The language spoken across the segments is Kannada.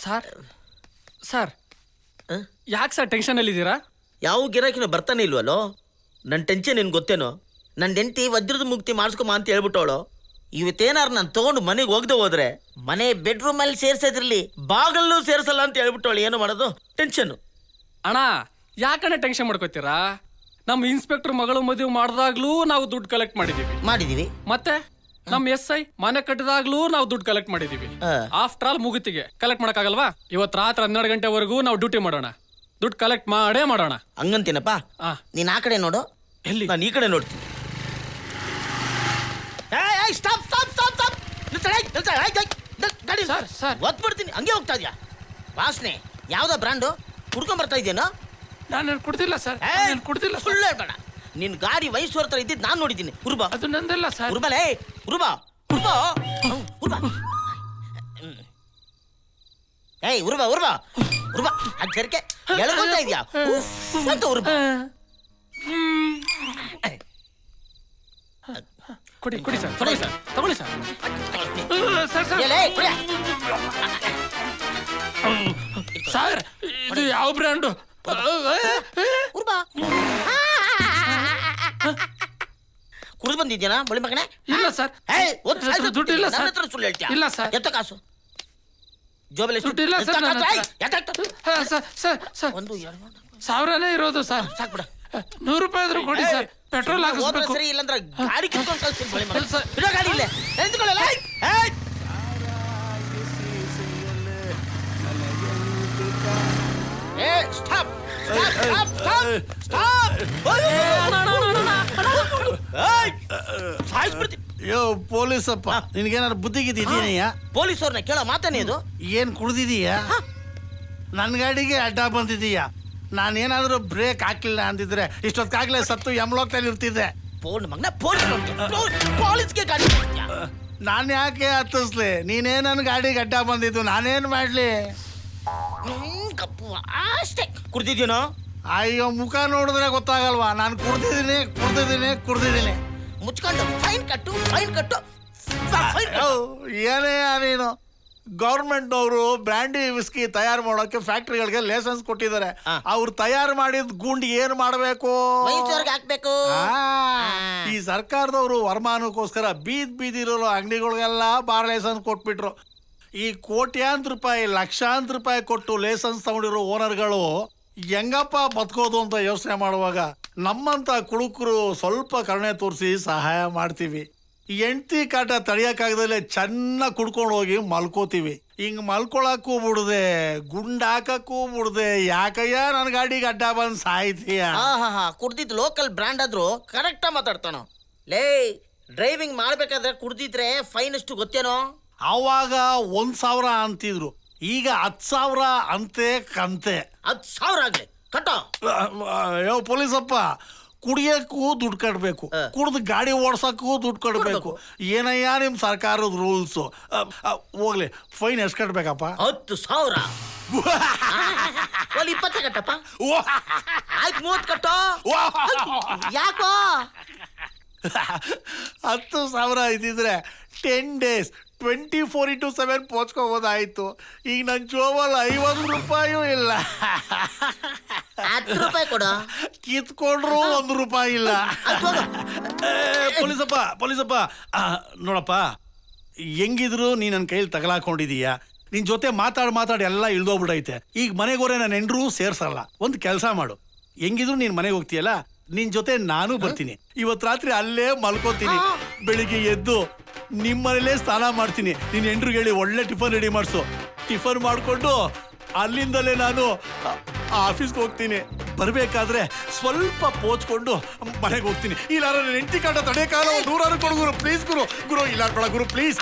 ಸರ್ ಸರ್ ಯಾಕೆ ಸರ್ ಟೆನ್ಷನಲ್ಲಿದ್ದೀರಾ? ಯಾವ ಗಿರಾಕಿನೂ ಬರ್ತಾನೆ ಇಲ್ವಲ್ಲೋ? ನನ್ನ ಟೆನ್ಷನ್ ಏನು ಗೊತ್ತೇನೋ? ನನ್ನ ಹೆಂಡತಿ ವಜ್ರದ ಮುಕ್ತಿ ಮಾಡಿಸ್ಕೊಮ ಅಂತ ಹೇಳ್ಬಿಟ್ಟವಳು. ಇವತ್ತೇನಾರು ನಾನು ತೊಗೊಂಡು ಮನೆಗೆ ಹೋಗದೆ ಹೋದ್ರೆ ಮನೆ ಬೆಡ್ರೂಮಲ್ಲಿ ಸೇರ್ಸೋದ್ರಲ್ಲಿ ಬಾಗಲ್ಲೂ ಸೇರಿಸಲ್ಲ ಅಂತ ಹೇಳ್ಬಿಟ್ಟವಳು. ಏನು ಮಾಡೋದು? ಟೆನ್ಷನ್ನು. ಅಣ್ಣ ಯಾಕಣ್ಣ ಟೆನ್ಷನ್ ಮಾಡ್ಕೋತೀರಾ? ನಮ್ಮ ಇನ್ಸ್ಪೆಕ್ಟರ್ ಮಗಳು ಮದುವೆ ಮಾಡಿದಾಗ್ಲೂ ನಾವು ದುಡ್ಡು ಕಲೆಕ್ಟ್ ಮಾಡಿದೀವಿ. ಮತ್ತೆ ನಮ್ಮ SI ಮನೆ ಕಟ್ಟಿದಾಗ್ಲೂ ನಾವು ದುಡ್ಡು ಕಲೆಕ್ಟ್ ಮಾಡಿದೀವಿ. ಆಫ್ಟರ್ ಆಲ್ ಮುಗಿತಿಗೆ ಕಲೆಕ್ಟ್ ಮಾಡಕ್ಕಾಗಲ್ವಾ? ಇವತ್ತು ರಾತ್ರಿ 12 ಗಂಟೆವರೆಗೂ ನಾವು ಡ್ಯೂಟಿ ಮಾಡೋಣ. ದುಡ್ಡು ಕಲೆಕ್ಟ್ ಮಾಡೇ ಮಾಡೋಣ. ಹಂಗಂತೀನಪ್ಪ. ನೀನ್ ಆ ಕಡೆ ನೋಡು, ಎಲ್ಲಿ? ನಾನು ಈ ಕಡೆ ನೋಡ್ತೀನಿ. ಒತ್ಬಿಡ್ತೀನಿ. ಹಂಗೆ ಹೋಗ್ತಾ ಇದೆಯಾ? ವಾಸನೆ ಯಾವ್ದೋ ಬ್ರ್ಯಾಂಡು ಕುಡ್ಕೊಂಡ್ ಬರ್ತಾ ಇದೆಯೇನೋ? ನಾನು ಕುಡ್ದಿಲ್ಲ ಸರ್, ಕುಡ್ದಿಲ್ಲ. ಸುಳ್ಳು ಹೇಳ್ಬೇಡ. ನಿನ್ ಗಾಡಿ ವಯಸ್ಸು ಹತ್ರ ಇದ್ದಿದ್ದು ನಾನು ನೋಡಿದ್ದೀನಿ. ಉರ್ಬಾ, ಅದು ನಂದಲ್ಲ ಸರ್. ಉರ್ಬಲೇ, ಉರ್ಬಾ ಉರ್ಬಾ ಉರ್ಬಾ. ಏಯ್ ಉರ್ಬಾ ಉರ್ಬಾ ಉರ್ಬಾ. ಅದು ಸರ್ಕೆ ಎಳ್ಕೊಂತ ಇದೆಯಾ ಅಂತ ಉರ್ಬಾ. ಕೊಡಿ ಕೊಡಿ ಸರ್, ತಗೊಳ್ಳಿ ಸರ್, ತಗೊಳ್ಳಿ ಸರ್. ಸರ್ ಇದು ಯಾವ ಬ್ರ್ಯಾಂಡು? ಕುಡಿದು ಬಂದಿದ್ಯಾನ ಬಳಿ ಮಗನೇ? ಇಲ್ಲ ಸರ್, ದುಡ್ಡು ಇಲ್ಲ ಸರ್. ಸುಳ್ಳು ಹೇಳ್ತೀಯ? ಇಲ್ಲ ಸರ್. ಎತ್ತ ಕಾಸು ಜೋಬಲ್ಲಿ ದುಡ್ಡು ಇಲ್ಲ ಸರ್. ಒಂದು 1000ನೇ ಇರೋದು ಸರ್. ಸಾಕ್ಬಿಡ. 100 ರೂಪಾಯಿ ಆದ್ರೂ ಕೊಡಿ ಸರ್, ಪೆಟ್ರೋಲ್ ಹಾಕಿಸ್ಬೇಕು. ಸರಿ, ಇಲ್ಲಂದ್ರೆ ಗಾಡಿ ಕಿತ್ಕೊಂಡು ಕಳ್ಸ್ತೀನಿ ಬಳಿ ಮಗ. ಸರ್. ಬಿಡೋ ಗಾಡಿ ಇಲ್ಲೇ ನಿಂತ್ಕೊಳ್ಳಲ್ಲ. Stop stop stop stop. ಸಾಯಿಸ್ಬಿಡ್ತೀನಿ. ಯೋ ಪೊಲೀಸಪ್ಪ, ನಿನ್ಗೇನಾದ್ರು ಬುದ್ಧಿಗಿದ್ದೀಯ? ಪೊಲೀಸವ್ರನ್ನ ಕೇಳೋ ಮಾತಾನೆ ಇದು? ಏನ್ ಕುಡ್ದಿದೀಯ? ನನ್ನ ಗಾಡಿಗೆ ಅಡ್ಡ ಬಂದಿದೀಯ. ನಾನೇನಾದ್ರೂ ಬ್ರೇಕ್ ಹಾಕ್ಲಿಲ್ಲ ಅಂದಿದ್ರೆ ಇಷ್ಟೊತ್ತಾಗ್ಲೇ ಸತ್ತು ಯಮಲೋಕದಲ್ಲಿ ಇರ್ತಿದ್ದೆ. ಫೋನ್ ಮಗನ ಪೊಲೀಸ್ಗೆ ಗಾಡಿ ಕೊಡ್ತೀಯ? ನಾನು ಯಾಕೆ ಹತ್ತಿಸ್ಲಿ? ನೀನೇ ನನ್ನ ಗಾಡಿಗೆ ಅಡ್ಡ ಬಂದಿದ್ದು, ನಾನೇನ್ ಮಾಡ್ಲಿ? ಕಪ್ಪು ಅಷ್ಟೇ. ಕುಡ್ದಿದ್ಯೇನೋ? ಅಯ್ಯೋ, ಮುಖ ನೋಡಿದ್ರೆ ಗೊತ್ತಾಗಲ್ವಾ? ನಾನು ಕುಡ್ದಿದ್ದೀನಿ. ಮುಚ್ಕೊಂಡು ಫೈನ್ ಕಟ್ಟು, ಫೈನ್ ಕಟ್ಟು. ಏನೇ ನೀನು? ಗೌರ್ಮೆಂಟ್ನವರು ಬ್ರ್ಯಾಂಡಿ ವಿಸ್ಕಿ ತಯಾರು ಮಾಡೋಕೆ ಫ್ಯಾಕ್ಟ್ರಿಗಳಿಗೆ ಲೈಸೆನ್ಸ್ ಕೊಟ್ಟಿದ್ದಾರೆ. ಅವ್ರು ತಯಾರು ಮಾಡಿದ ಗುಂಡಿ ಏನ್ ಮಾಡಬೇಕು? ಹಾಕ್ಬೇಕು. ಈ ಸರ್ಕಾರದವರು ವರಮಾನಕ್ಕೋಸ್ಕರ ಬೀದಿರೋ ಅಂಗಡಿಗಳಿಗೆಲ್ಲ ಬಾರ್ ಲೈಸೆನ್ಸ್ ಕೊಟ್ಬಿಟ್ರು. ಈ ಕೋಟ್ಯಾಂತರ ರೂಪಾಯಿ, ಲಕ್ಷಾಂತರ ರೂಪಾಯಿ ಕೊಟ್ಟು ಲೈಸೆನ್ಸ್ ತಗೊಂಡಿರೋ ಓನರ್ಗಳು ಹೆಂಗಪ್ಪ ಬದುಕೋದು ಅಂತ ಯೋಚನೆ ಮಾಡುವಾಗ ನಮ್ಮಂತ ಕುಡುಕರು ಸ್ವಲ್ಪ ಕರುಣೆ ತೋರಿಸಿ ಸಹಾಯ ಮಾಡ್ತೀವಿ. ಹೆಂಡತಿ ಕಾಟ ತಡಿಯಕ್ಕಾಗದಲ್ಲೇ ಚೆನ್ನಾಗಿ ಕುಡ್ಕೊಂಡು ಹೋಗಿ ಮಲ್ಕೋತೀವಿ. ಹಿಂಗ್ ಮಲ್ಕೊಳಕ್ಕೂ ಬಿಡದೆ, ಗುಂಡಾಕಕ್ಕೂ ಬಿಡದೆ, ಯಾಕಯ್ಯ ನನ್ನ ಗಾಡಿಗೆ ಅಡ್ಡ ಬಂದ್ ಸಾಯ್ತೀಯ? ಕುಡ್ದಿದ್ ಲೋಕಲ್ ಬ್ರ್ಯಾಂಡ್ ಆದ್ರೂ ಕರೆಕ್ಟ್ ಮಾತಾಡ್ತಾನೋ. ಲೇ, ಡ್ರೈವಿಂಗ್ ಮಾಡ್ಬೇಕಾದ್ರೆ ಕುಡ್ದಿದ್ರೆ ಫೈನ್ ಎಷ್ಟು ಗೊತ್ತೇನೋ? ಅವಾಗ 1,000 ಅಂತಿದ್ರು, ಈಗ 10,000 ಅಂತೆ ಕಂತೆ. 10,000 ಆಗ್ಲಿ ಕಟ್ಟೋ. ಯೋ ಪೊಲೀಸಪ್ಪ, ಕುಡಿಯಕ್ಕೂ ದುಡ್ಡು ಕಟ್ಟಬೇಕು, ಕುಡ್ದು ಗಾಡಿ ಓಡ್ಸಕ್ಕೂ ದುಡ್ಡು ಕಟ್ಟಬೇಕು. ಏನಯ್ಯ ನಿಮ್ ಸರ್ಕಾರದ ರೂಲ್ಸ್? ಹೋಗ್ಲಿ, ಫೈನ್ ಎಷ್ಟು ಕಟ್ಬೇಕಪ್ಪ? 10,000. 20 ಕಟ್ಟಪ್ಪ. ಆಯ್ತು 30 ಕಟ್ಟೋ. ಯಾಕೋ? 10,000 ಇದ್ದಿದ್ರೆ 10 days 24/7 ಪೋಚ್ಕೋಬೋದಾಯ್ತು. ಈಗ ನನ್ನ ಜೋಬಲ್ಲಿ 50 ರೂಪಾಯೂ ಇಲ್ಲ. 10 ರೂಪಾಯಿ ಕೊಡು. ಕಿತ್ಕೊಂಡ್ರು 1 ರೂಪಾಯಿ ಇಲ್ಲ. ಪೊಲೀಸಪ್ಪ ನೋಡಪ್ಪ, ಹೆಂಗಿದ್ರು ನೀ ನನ್ನ ಕೈಯಲ್ಲಿ ತಗಲಾಕೊಂಡಿದೀಯ. ನಿನ್ ಜೊತೆ ಮಾತಾಡಿ ಎಲ್ಲ ಇಳ್ದೋಗ್ಬಿಡೈತೆ. ಈಗ ಮನೆಗೋರೆ ನನ್ನ ಹೆಂಡ್ರೂ ಸೇರ್ಸಲ್ಲ. ಒಂದು ಕೆಲಸ ಮಾಡು, ಹೆಂಗಿದ್ರು ನೀನ್ ಮನೆಗೆ ಹೋಗ್ತೀಯಲ್ಲ, ನಿನ್ ಜೊತೆ ನಾನು ಬರ್ತೀನಿ. ಇವತ್ತು ರಾತ್ರಿ ಅಲ್ಲೇ ಮಲ್ಕೋತೀನಿ. ಬೆಳಿಗ್ಗೆ ಎದ್ದು ನಿಮ್ಮನೇಲೇ ಸ್ನಾನ ಮಾಡ್ತೀನಿ. ನೀನ್ ಹೆಂಡ್ರಿಗೆ ಹೇಳಿ ಒಳ್ಳೆ ಟಿಫನ್ ರೆಡಿ ಮಾಡಿಸು. ಟಿಫನ್ ಮಾಡಿಕೊಂಡು ಅಲ್ಲಿಂದಲೇ ನಾನು ಆಫೀಸ್ಗೆ ಹೋಗ್ತೀನಿ. ಬರ್ಬೇಕಾದ್ರೆ ಸ್ವಲ್ಪ ಪೋಚ್ಕೊಂಡು ಮನೆಗೆ ಹೋಗ್ತೀನಿ. ಇಲ್ಲ ನನ್ನ ಹೆಂಡತಿ ಕಾಟ ತಡೆಕಾಲ 100 ಕೊಡು ಗುರು, ಪ್ಲೀಸ್ ಗುರು ಇಲ್ಲ ಬೇಡ ಗುರು, ಪ್ಲೀಸ್.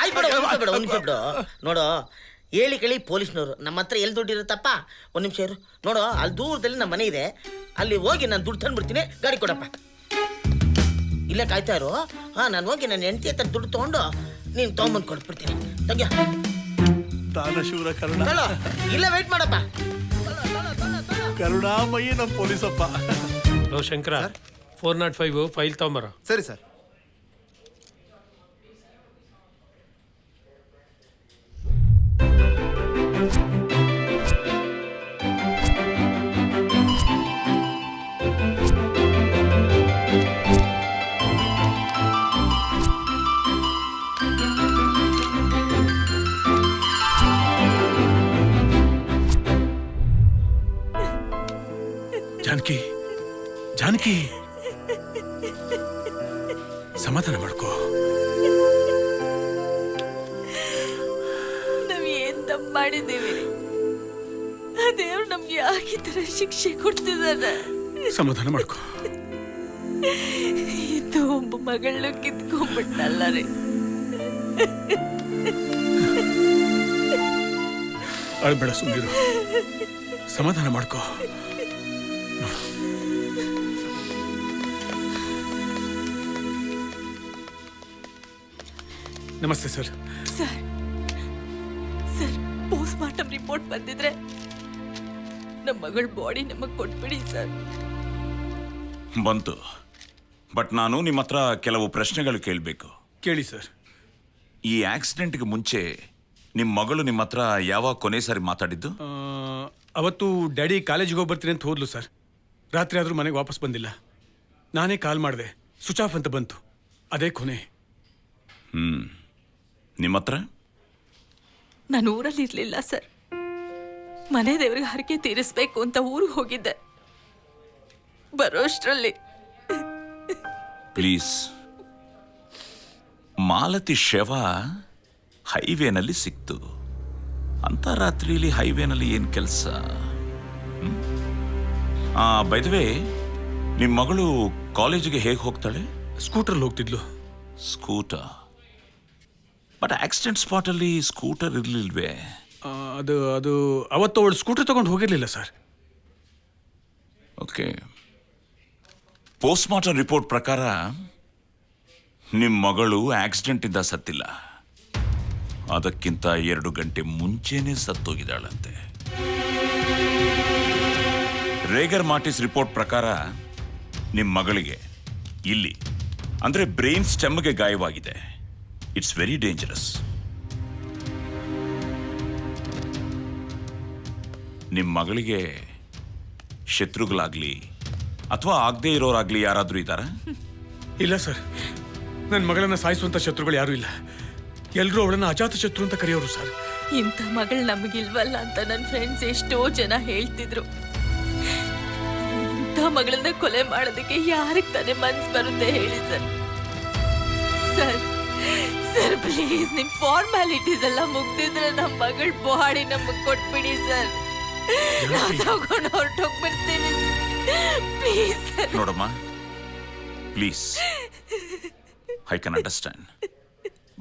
ನೋಡು, ಹೇಳಿ ಕೇಳಿ ಪೊಲೀಸ್ನವರು ನಮ್ಮ ಹತ್ರ ಎಲ್ಲಿ ದುಡ್ಡು ಇರುತ್ತಪ್ಪ? 1 ನಿಮಿಷ ಇರು. ನೋಡು, ಅಲ್ಲಿ ದೂರದಲ್ಲಿ ನಮ್ಮ ಮನೆ ಇದೆ, ಅಲ್ಲಿ ಹೋಗಿ ನಾನು ದುಡ್ಡು ತಂದ್ಬಿಡ್ತೀನಿ. ಗಾಡಿ ಕೊಡಪ್ಪ. ಇಲ್ಲೇ ಕಾಯ್ತಾ ಇರು. ನಾನು ಹೋಗಿ ನನ್ನ ಹೆಂಡತಿ ಹತ್ರ ದುಡ್ಡು ತೊಗೊಂಡು ನೀನು ತೊಗೊಂಬಂದು ಕೊಟ್ಬಿಡ್ತೀನಿ. ತಗ್ಯ ದಾನಶೂರ ಕರುಣ. ಇಲ್ಲ, ವೆಯ್ಟ್ ಮಾಡಪ್ಪ. ಕರುಣಾಮಯಿ ನಮ್ಮ ಪೊಲೀಸಪ್ಪ. ಲೋ ಶಂಕರ, 405 ಫೈಲ್ ತಗೊಂಬರ. ಸರಿ ಸರ್. ಜಾನಕಿ ಸಮಾಧಾನ ಮಾಡ್ಕೋ. ನಾವ್ ಏನ್ ತಪ್ಪು ಮಾಡಿದ್ದೀವಿ? ಆ ದೇವ್ರು ನಮ್ಗೆ ಯಾಕೆ ಈ ತರ ಶಿಕ್ಷೆ ಕೊಡ್ತಿದ್ದಾನೆ? ಸಮಾಧಾನ ಮಾಡ್ಕೋ. ಇದು ಒಬ್ಬ ಮಗಳನ್ನ ಕಿತ್ಕೊಂಡ್ಬಿಟ್ಟಲ್ಲ ರೀ. ಅಳ್ಬೇಡ, ಸುಮ್ಮನಿರು, ಸಮಾಧಾನ ಮಾಡ್ಕೋ. ನಮಸ್ತೆ sir. Sir sir post mortem report ಬಂದಿದ್ರೆ ನಮ್ಮ ಮಗಳ ಬಾಡಿ ನಮಗ್ ಕೊಟ್ಬಿಡಿ ಸರ್. ಬಂತು, ಬಟ್ ನಾನು ನಿಮ್ಮ ಹತ್ರ ಕೆಲವು ಪ್ರಶ್ನೆಗಳು ಕೇಳಬೇಕು. ಕೇಳಿ ಸರ್. ಈ ಆಕ್ಸಿಡೆಂಟ್ಗೆ ಮುಂಚೆ ನಿಮ್ಮ ಮಗಳು ನಿಮ್ಮ ಹತ್ರ ಯಾವಾಗ ಕೊನೆ ಸಾರಿ ಮಾತಾಡಿದ್ದು? ಅವತ್ತು ಡ್ಯಾಡಿ ಕಾಲೇಜಿಗೆ ಹೋಗಿ ಬರ್ತೀನಿ ಅಂತ ಹೋದ್ಲು ಸರ್. ರಾತ್ರಿ ಆದರೂ ಮನೆಗೆ ವಾಪಸ್ ಬಂದಿಲ್ಲ. ನಾನೇ ಕಾಲ್ ಮಾಡಿದೆ, ಸ್ವಿಚ್ ಆಫ್ ಅಂತ ಬಂತು. ಅದೇ ಕೊನೆ. ನಿಮ್ಮ ಹತ್ರ? ನಾನು ಊರಲ್ಲಿ ಇರ್ಲಿಲ್ಲ ಸರ್. ಮನೆ ದೇವ್ರಿಗೆ ಹರಕೆ ತೀರಿಸ್ಬೇಕು ಅಂತ ಊರಿಗೆ ಹೋಗಿದ್ದೆ. ಬರೋಷ್ಟ್ರಲ್ಲಿ ಪ್ಲೀಸ್, ಮಾಲತಿ ಶವ ಹೈವೇನಲ್ಲಿ ಸಿಕ್ತು. ಅಂತ ರಾತ್ರಿಲಿ ಹೈವೇನಲ್ಲಿ ಏನು ಕೆಲಸ? ಬೈ ದ ವೇ, ನಿಮ್ಮ ಮಗಳು ಕಾಲೇಜಿಗೆ ಹೇಗೆ ಹೋಗ್ತಾಳೆ? ಸ್ಕೂಟರ್ಲ್ಲಿ ಹೋಗ್ತಿದ್ಲು. ಸ್ಕೂಟರ್? ಬಟ್ ಆಕ್ಸಿಡೆಂಟ್ ಸ್ಪಾಟಲ್ಲಿ ಸ್ಕೂಟರ್ ಇರಲಿಲ್ವೇ? ಅದು ಅದು ಅವತ್ತು ಅವಳು ಸ್ಕೂಟರ್ ತಗೊಂಡು ಹೋಗಿರ್ಲಿಲ್ಲ sir. Okay. Post mortem report ಪ್ರಕಾರ ನಿಮ್ಮ ಮಗಳು ಆಕ್ಸಿಡೆಂಟಿಂದ ಸತ್ತಿಲ್ಲ, ಅದಕ್ಕಿಂತ 2 ಗಂಟೆ ಮುಂಚೆನೇ ಸತ್ತೋಗಿದ್ದಾಳಂತೆ. ರೇಗರ್ ಮಾರ್ಟಿಸ್ ರಿಪೋರ್ಟ್ ಪ್ರಕಾರ ನಿಮ್ಮ ಮಗಳಿಗೆ ಇಲ್ಲಿ ಅಂದ್ರೆ ಬ್ರೈನ್ ಸ್ಟೆಮ್ಗೆ ಗಾಯವಾಗಿದೆ. It's very dangerous. ನಿಮ್ಮ ಮಗಳಿಗೆ ಶತ್ರುಗಳಾಗ್ಲಿ ಅಥವಾ ಆಗದೆ ಇರೋರಾಗ್ಲಿ ಯಾರಾದ್ರೂ ಇದ್ದಾರಾ? ಇಲ್ಲ ಸರ್, ನನ್ನ ಮಗಳನ್ನ ಸಾಯಿಸುವಂತ ಶತ್ರುಗಳು ಯಾರೂ ಇಲ್ಲ. ಎಲ್ಲರೂ ಅವಳನ್ನ ಅಜಾತ ಶತ್ರು ಅಂತ ಕರೆಯೋರು ಸರ್. ಇಂಥ ಮಗಳು ನಮಗಿಲ್ವಲ್ಲ ಅಂತ ನನ್ನ ಫ್ರೆಂಡ್ಸ್ ಎಷ್ಟೋ ಜನ ಹೇಳ್ತಿದ್ರು. ಇಂಥ ಮಗಳನ್ನ ಕೊಲೆ ಮಾಡೋದಕ್ಕೆ ಯಾರಿಗೆ ತಾನೇ ಮನ್ಸು ಬರುತ್ತೆ ಹೇಳಿ ಸರ್? ಸರ್ ಸರ್ ಪ್ಲೀಸ್, ನಿಮ್ ಫಾರ್ಮ್ಯಾಲಿಟೀಸ್ ಎಲ್ಲ ಮುಗ್ದಿದ್ರೆ ನಮ್ಮ ಮಗಳ ಬಾಡಿ ನಮಗ್ ಕೊಟ್ಬಿಡಿ ಸರ್. ನಾವು ತಗೊಂಡು ಹೊರಟೋಗ್ಬಿಡ್ತೀವಿ ಪ್ಲೀಸ್. ನೋಡಮ್ಮ, please, I can understand.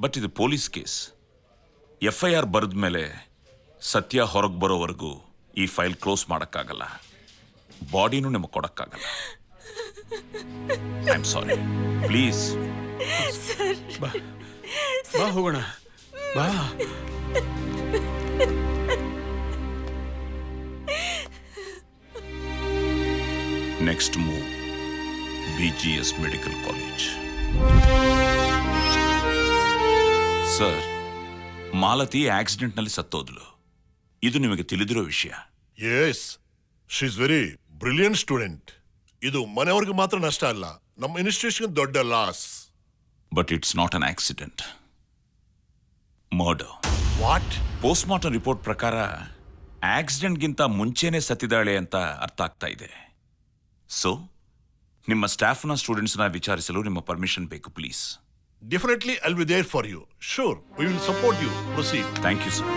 But ಇದು ಪೊಲೀಸ್ ಕೇಸ್. FIR ಬರೆದ ಮೇಲೆ ಸತ್ಯ ಹೊರಗೆ ಬರೋವರೆಗೂ ಈ ಫೈಲ್ ಕ್ಲೋಸ್ ಮಾಡೋಕ್ಕಾಗಲ್ಲ, ಬಾಡಿನೂ ನಿಮಗೆ ಕೊಡೋಕ್ಕಾಗಲ್ಲ. I am sorry, please. ಬಾ ಬಾ ಹೋಗೋಣ, ಬಾ. Next move BGS medical college. ಸರ್, ಮಾಲತಿ ಆಕ್ಸಿಡೆಂಟ್ನಲ್ಲಿ ಸತ್ತೋದ್ಲು. ಇದು ನಿಮಗೆ ತಿಳಿದಿರೋ ವಿಷಯ. Yes, she is very brilliant student. ಇದು ಮನೆಯವ್ರಿಗೆ ಮಾತ್ರ ನಷ್ಟ ಅಲ್ಲ, ನಮ್ಮ ಇನ್ಸ್ಟಿಟ್ಯೂಷನ್ ದೊಡ್ಡ loss. But it's not an accident, murder. What? Post mortem report ಪ್ರಕಾರ ಆಕ್ಸಿಡೆಂಟ್ಗಿಂತ ಮುಂಚೆನೆ ಸತ್ತಿದ್ದಾಳೆ ಅಂತ ಅರ್ಥ ಆಗ್ತಾ ಇದೆ. ಸೊ ನಿಮ್ಮ ಸ್ಟಾಫ್ನ ಸ್ಟೂಡೆಂಟ್ಸ್ನ ವಿಚಾರಿಸಲು ನಿಮ್ಮ ಪರ್ಮಿಷನ್ ಬೇಕು, please. Definitely I will be there for you. Sure, we will support you. Proceed. Thank you sir.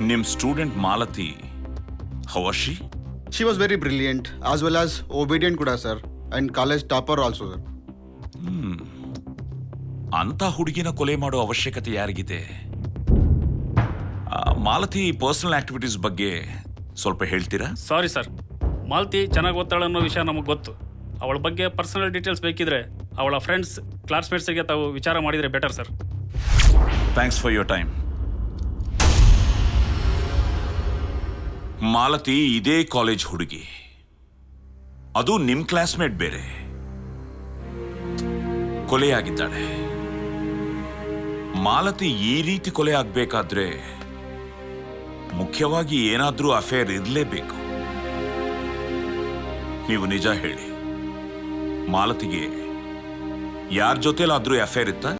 ನಿಮ್ಮ student Malathi, how was she? She was very brilliant as well as obedient kuda sir, and college topper also sir. ಅಂತ ಹುಡುಗಿನ ಕೊಲೆ ಮಾಡೋ ಅವಶ್ಯಕತೆ ಯಾರಿಗಿದೆ? ಮಾಲತಿ ಪರ್ಸನಲ್ ಆಕ್ಟಿವಿಟೀಸ್ ಬಗ್ಗೆ ಸ್ವಲ್ಪ ಹೇಳ್ತೀರಾ? ಸಾರಿ ಸರ್, ಮಾಲತಿ ಚೆನ್ನಾಗಿ ಓದ್ತಾಳೆ ಅನ್ನೋ ವಿಷಯ ನಮಗೆ ಗೊತ್ತು. ಅವಳ ಬಗ್ಗೆ ಪರ್ಸನಲ್ ಡೀಟೇಲ್ಸ್ ಬೇಕಿದ್ರೆ ಅವಳ ಫ್ರೆಂಡ್ಸ್, ಕ್ಲಾಸ್ಮೇಟ್ಸ್ಗೆ ತಾವು ವಿಚಾರ ಮಾಡಿದರೆ better sir. Thanks for your time. Malathi ಇದೇ ಕಾಲೇಜ್ ಹುಡುಗಿ, ಅದು ನಿಮ್ ಕ್ಲಾಸ್ಮೇಟ್ ಬೇರೆ. ಕೊಲೆಯಾಗಿದ್ದಾಳೆ. ಮಾಲತಿ ಈ ರೀತಿ ಕೊಲೆ ಆಗ್ಬೇಕಾದ್ರೆ ಮುಖ್ಯವಾಗಿ ಏನಾದ್ರೂ ಅಫೇರ್ ಇರಲೇಬೇಕು. ನೀವು ನಿಜ ಹೇಳಿ, ಮಾಲತಿಗೆ ಯಾರ ಜೊತೆಲಾದ್ರೂ ಅಫೇರ್ ಇತ್ತ?